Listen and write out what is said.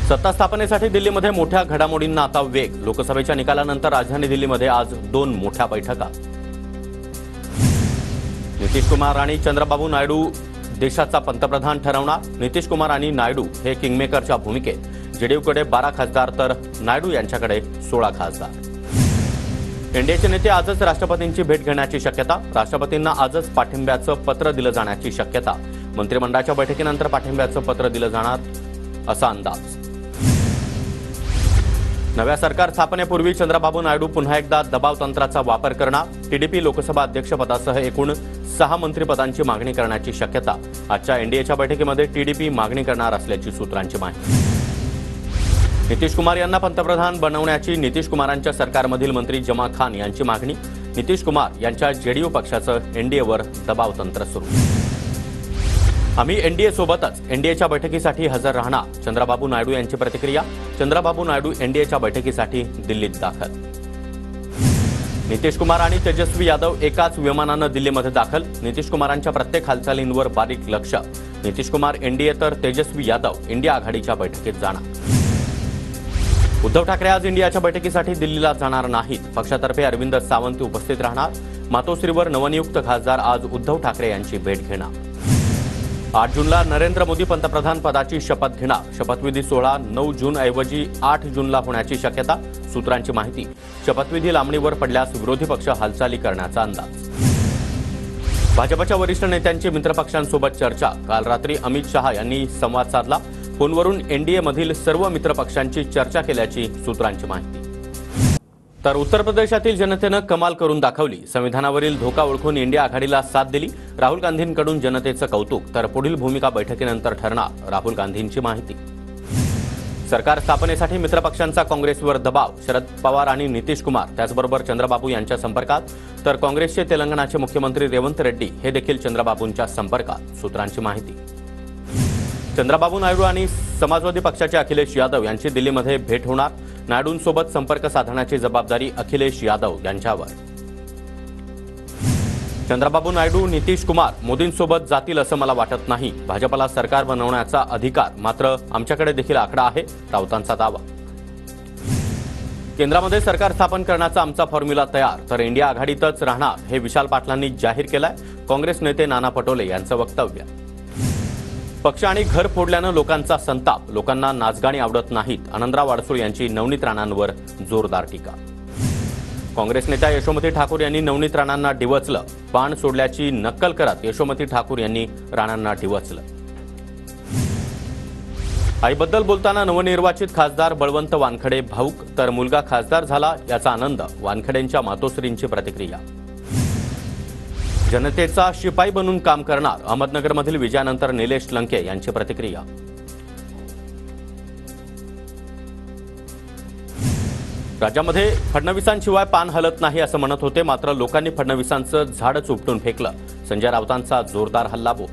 सत्ता स्थापनेसाठी दिल्लीमध्ये मोठ्या घडामोडींना आता वेग। लोकसभेच्या निकालानंतर राजधानी दिल्लीमध्ये आज 2 मोठ्या बैठका। नितीश कुमार आणि चंद्रबाबू नायडू देशाचा पंतप्रधान ठरवणार। नितीश कुमार आणि नायडू हे किंगमेकरच्या भूमिकेत। जेडीयूकडे 12 खासदार तर नायडू यांच्याकडे 16 खासदार। एनडीएचे नेते आजच राष्ट्रपतींची भेट घेण्याची शक्यता। राष्ट्रपतींना आजच पाठिंब्याचं पत्र दिलं जाण्याची शक्यता। मंत्रिमंडळाच्या बैठकीनंतर पाठिंब्याचं पत्र दिलं जाणार असा अंदाज। नव्या सरकार स्थापनेपूर्वी चंद्रबाबू नायडू पुन्हा एकदा दबाव तंत्राचा वापर करणार। टीडीपी लोकसभा अध्यक्षपदासह एकूण 6 मंत्रिपदांची मागणी करण्याची शक्यता। आजच्या एनडीएच्या बैठकीमध्ये टीडीपी मागणी करणार असल्याची सूत्रांची माहिती। नितीश कुमार यांना पंतप्रधान बनवण्याची नितीश कुमारांच्या सरकारमधील मंत्री जमा खान यांची मागणी। नितीश कुमार यांच्या जेडीयू पक्षाचं एनडीएवर दबाव तंत्र सुरू। आम्ही एनडीए सोबतच एनडीएच्या बैठकीसाठी हजर राहणार। चंद्रबाबू नायडू यांची प्रतिक्रिया। चंद्रबाबू नायडू एनडीएच्या बैठकीसाठी दिल्लीत दाखल। नितीश कुमार आणि तेजस्वी यादव एकाच विमानानं दिल्लीमध्ये दाखल। नितीश कुमारांच्या प्रत्येक हालचालींवर बारीक लक्ष। नितीश कुमार एनडीए तर तेजस्वी यादव इंडिया आघाडीच्या बैठकीत जाणार। उद्धव ठाकरे आज इंडियाच्या बैठकीसाठी दिल्लीला जाणार नाहीत। पक्षातर्फे अरविंद सावंत उपस्थित राहणार। मातोश्रीवर नवनियुक्त खासदार आज उद्धव ठाकरे यांची भेट घेणार। 8 जूनला नरेंद्र मोदी पंतप्रधान पदाची शपथ घेणार। शपथविधी सोहळा 9 जून ऐवजी 8 जूनला होण्याची शक्यता। सूत्रांची माहिती। शपथविधी लांबणीवर पडल्यास विरोधी पक्ष हालचाली करण्याचा अंदाज। भाजपच्या वरिष्ठ नेत्यांची मित्रपक्षांसोबत चर्चा। काल रात्री अमित शहा यांनी संवाद साधला। फोनवरून एनडीएमधील सर्व मित्रपक्षांची चर्चा केल्याची सूत्रांची माहिती। तर उत्तर प्रदेशातील जनतेनं कमाल करून दाखवली। संविधानावरील धोका ओळखून इंडिया आघाडीला साथ दिली। राहुल गांधींकडून जनतेचं कौतुक। तर पुढील भूमिका बैठकीनंतर ठरणार। राहुल गांधींची माहिती। सरकार स्थापनेसाठी मित्रपक्षांचा काँग्रेसवर दबाव। शरद पवार आणि नितीश कुमार त्याचबरोबर चंद्रबाबू यांच्या संपर्कात। तर काँग्रेसचे तेलंगणाचे मुख्यमंत्री रेवंत रेड्डी हे देखील चंद्रबाबूंच्या संपर्कात। सूत्रांची माहिती। चंद्रबाबू नायडू आणि समाजवादी पक्षाचे अखिलेश यादव यांची दिल्लीमध्ये भेट होणार। नायडूंसोबत संपर्क साधण्याची जबाबदारी अखिलेश यादव यांच्यावर। चंद्रबाबू नायडू नितीश कुमार मोदींसोबत जातील असं मला वाटत नाही। भाजपला सरकार बनवण्याचा अधिकार मात्र आमच्याकडे देखील आकडा आहे, राऊतांचा दावा। केंद्रामध्ये सरकार स्थापन करण्याचा आमचा फॉर्म्युला तयार। तर इंडिया आघाडीतच राहणार हे विशाल पाटलांनी जाहीर केलंय। काँग्रेस नेते नाना पटोले यांचं वक्तव्य। पक्ष आणि घर फोडल्यानं लोकांचा संताप। लोकांना नाचगाणी आवडत नाहीत। आनंदराव अडसूळ यांची नवनीत राणांवर जोरदार टीका। काँग्रेस नेत्या यशोमती ठाकूर यांनी नवनीत राणांना डिवचलं। बाण सोडल्याची नक्कल करत यशोमती ठाकूर यांनी राणांना डिवचलं। आईबद्दल बोलताना नवनिर्वाचित खासदार बळवंत वानखडे भाऊक। तर मुलगा खासदार झाला याचा आनंद। वानखडेंच्या मातोश्रींची प्रतिक्रिया। जनतेचा शिपाई बनून काम करणार। अहमदनगरमधील विजयानंतर निलेश लंके यांची प्रतिक्रिया। राज्यामध्ये फडणवीसांशिवाय पान हलत नाही असं म्हणत होते, मात्र लोकांनी फडणवीसांचं झाडच उपटून फेकलं। संजय राऊतांचा जोरदार हल्लाबोल।